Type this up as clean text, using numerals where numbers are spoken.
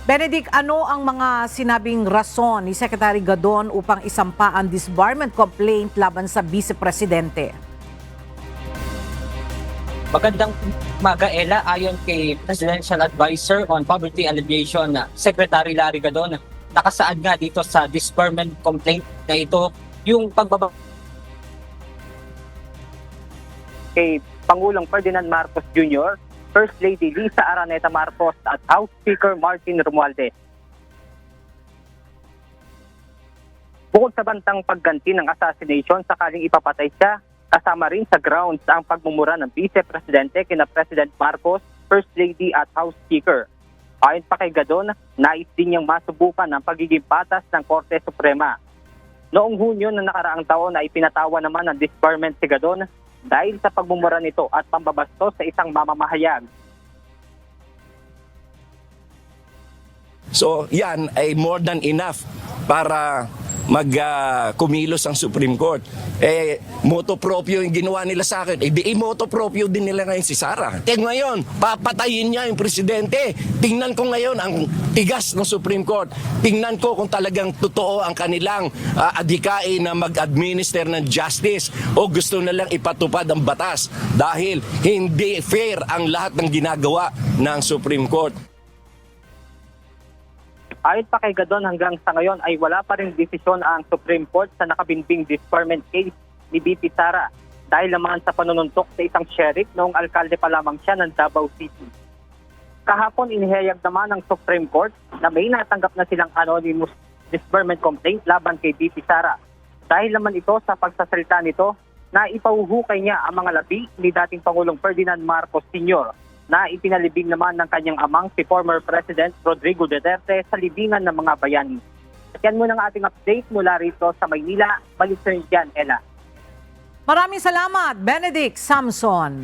Benedict, ano ang mga sinabing rason ni Secretary Gadon upang isampa ang disbarment complaint laban sa Vice Presidente? Magandang umaga, Ella. Ayon kay Presidential Advisor on Poverty Alleviation, Secretary Larry Gadon, nakasaad nga dito sa disbarment complaint na ito yung pagbaba kay Pangulong Ferdinand Marcos Jr., First Lady Lisa Araneta Marcos at House Speaker Martin Romualdez. Bukod sa bantang pagganti ng assassination sakaling ipapatay siya, kasama rin sa grounds ang pagmumura ng Vice Presidente kina President Marcos, First Lady at House Speaker. Ayon pa kay Gadon, nais din niyang masubukan ang pagiging patas ng Korte Suprema. Noong Hunyo na nakaraang taon ay pinatawa naman ng disbarment si Gadon dahil sa pagmumura nito at pambabastos sa isang mamamahayag. So yan ay more than enough para kumilos ang Supreme Court. Moto proprio yung ginawa nila sa akin. Di moto proprio din nila ngayon si Sara. Ngayon, papatayin niya yung presidente. Tingnan ko ngayon ang tigas ng Supreme Court. Tingnan ko kung talagang totoo ang kanilang adhikain na mag-administer ng justice o gusto na lang ipatupad ang batas dahil hindi fair ang lahat ng ginagawa ng Supreme Court. Ayon pa kay Gadon, hanggang sa ngayon ay wala pa rin desisyon ang Supreme Court sa nakabinbing disbarment case ni BP Sara dahil naman sa panununtok sa isang sheriff noong alkalde pa lamang siya ng Davao City. Kahapon inihayag naman ng Supreme Court na may natanggap na silang anonymous disbarment complaint laban kay BP Sara dahil naman ito sa pagsasalita nito na ipahuhukay niya ang mga labi ni dating Pangulong Ferdinand Marcos Sr. na ipinalibing naman ng kanyang amang si former President Rodrigo Duterte sa libingan ng mga bayani. At yan muna ang ating update mula rito sa Maynila. Balik sa dyan, Ella. Maraming salamat, Benedict Samson.